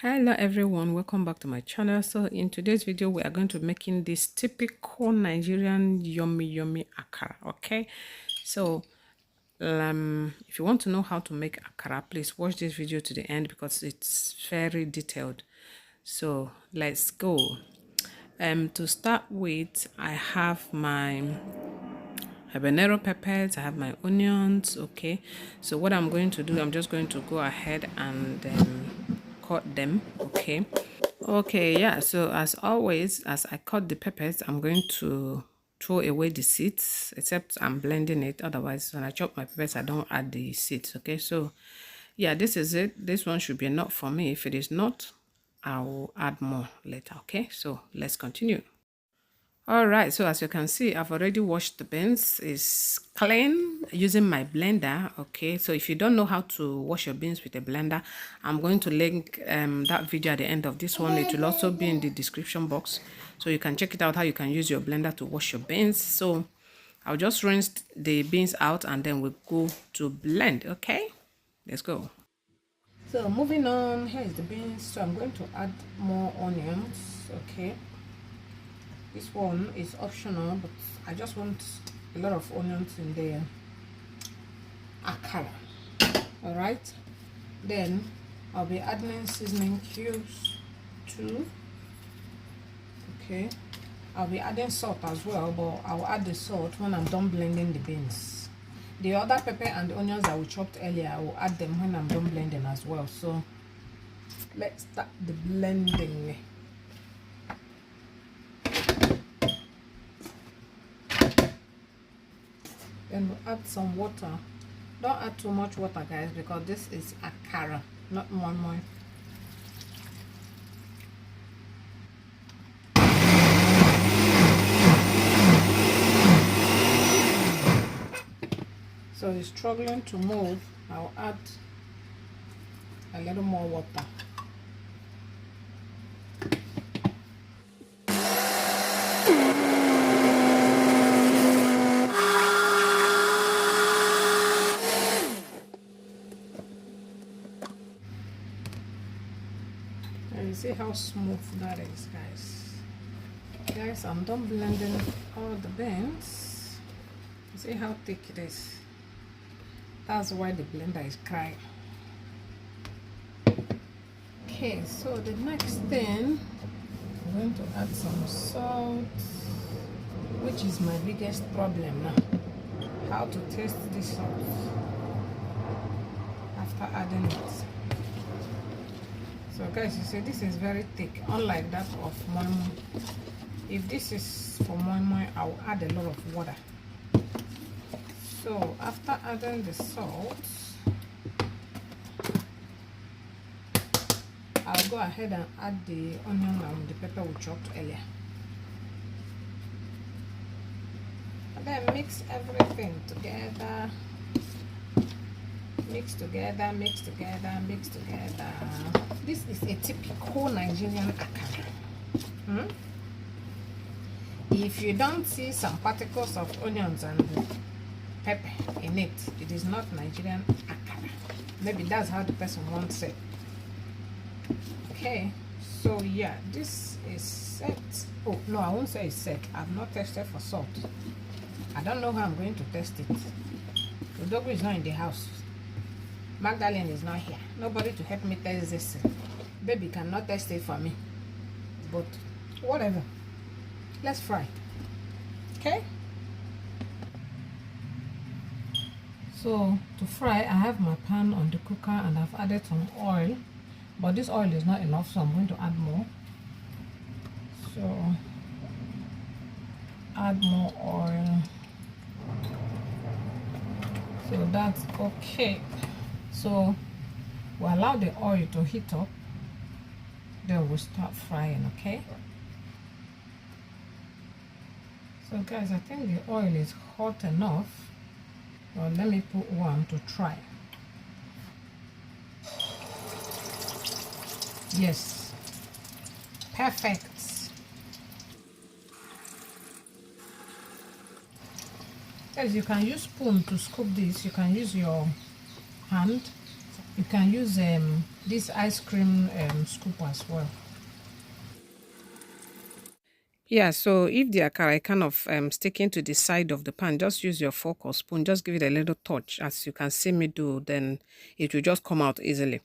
Hello everyone, welcome back to my channel. So in today's video we are going to be making this typical Nigerian yummy akara. Okay, so if you want to know how to make akara, please watch this video to the end because it's very detailed. So let's go. To start with, I have my habanero peppers, I have my onions. Okay, so what I'm going to do, I'm just going to go ahead and cut them. Okay, yeah, so as always, as I cut the peppers, I'm going to throw away the seeds, except I'm blending it. Otherwise, when I chop my peppers, I don't add the seeds. Okay, so yeah, this is it. This one should be enough for me. If it is not, I will add more later. Okay, so let's continue. All right, so as you can see, I've already washed the beans. It's clean using my blender. Okay, so if you don't know how to wash your beans with a blender, I'm going to link that video at the end of this one. It will also be in the description box, so you can check it out how you can use your blender to wash your beans. So I'll just rinse the beans out and then we'll go to blend. Okay, let's go. So moving on, here is the beans. So I'm going to add more onions. Okay, this one is optional, but I just want a lot of onions in the akara. All right, then I'll be adding seasoning cubes too. Okay, I'll be adding salt as well, but I'll add the salt when I'm done blending the beans. The other pepper and the onions that we chopped earlier, I will add them when I'm done blending as well. So let's start the blending. Then we'll add some water. Don't add too much water, guys, because this is akara, not moi. So it's struggling to move. I'll add a little more water. And you see how smooth that is, guys. I'm done blending all the beans. You see how thick it is. That's why the blender is crying. Okay, so the next thing, I'm going to add some salt, which is my biggest problem now. How to taste this salt after adding it. So guys, you see this is very thick, unlike that of moi moi. If this is for moi moi, I'll add a lot of water. So after adding the salt, I'll go ahead and add the onion and the pepper we chopped earlier. And then mix everything together. Mix together. This is a typical Nigerian akara. If you don't see some particles of onions and pepper in it, it is not Nigerian akara. Maybe that's how the person wants it. Okay, so yeah, this is set. Oh no, I won't say it's set. I've not tested for salt. I don't know how I'm going to test it. Udogu is not in the house. Magdalene is not here. Nobody to help me test this. Baby cannot test it for me. But whatever. Let's fry. Okay. So to fry, I have my pan on the cooker and I've added some oil, but this oil is not enough, so I'm going to add more. So add more oil. So that's okay. So we'll allow the oil to heat up, then we'll start frying. Okay. So guys, I think the oil is hot enough. Well, let me put one to try. Yes, perfect. As you can use spoon to scoop this, you can use your hand. You can use this ice cream scoop as well. Yeah, so if the akara kind of sticking to the side of the pan, just use your fork or spoon, just give it a little touch. As you can see me do, then it will just come out easily.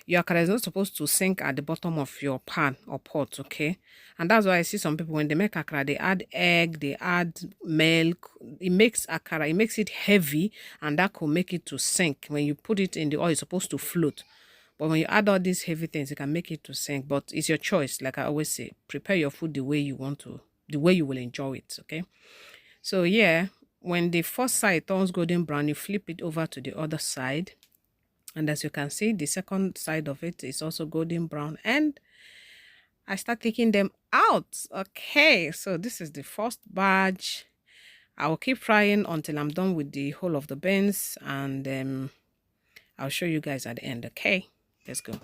Your akara is not supposed to sink at the bottom of your pan or pot, okay? And that's why I see some people, when they make akara, they add egg, they add milk. It makes akara, it makes it heavy, and that could make it to sink. When you put it in the oil, it's supposed to float. But when you add all these heavy things, it can make it to sink. But it's your choice. Like I always say, prepare your food the way you want to, the way you will enjoy it, okay? So yeah, when the first side turns golden brown, you flip it over to the other side. And as you can see, the second side of it is also golden brown. And I start taking them out. Okay, so this is the first batch. I will keep frying until I'm done with the whole of the beans. And I'll show you guys at the end, okay? Let's go.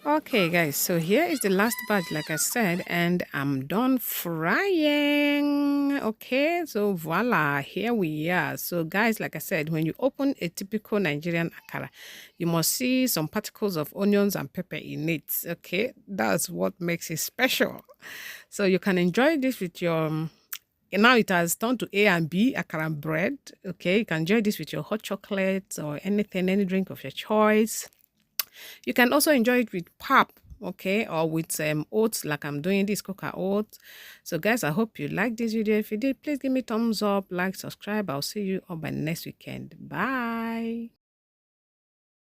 Okay guys, so here is the last batch, like I said, and I'm done frying. Okay, so voila, here we are. So guys, like I said, when you open a typical Nigerian akara, you must see some particles of onions and pepper in it. Okay, that's what makes it special. So you can enjoy this with your now it has turned to A and B akara bread. Okay, you can enjoy this with your hot chocolate or anything, any drink of your choice. You can also enjoy it with pap, okay, or with oats, like I'm doing this coca oats. So guys, I hope you liked this video. If you did, please give me thumbs up, like, subscribe. I'll see you all by next weekend. Bye.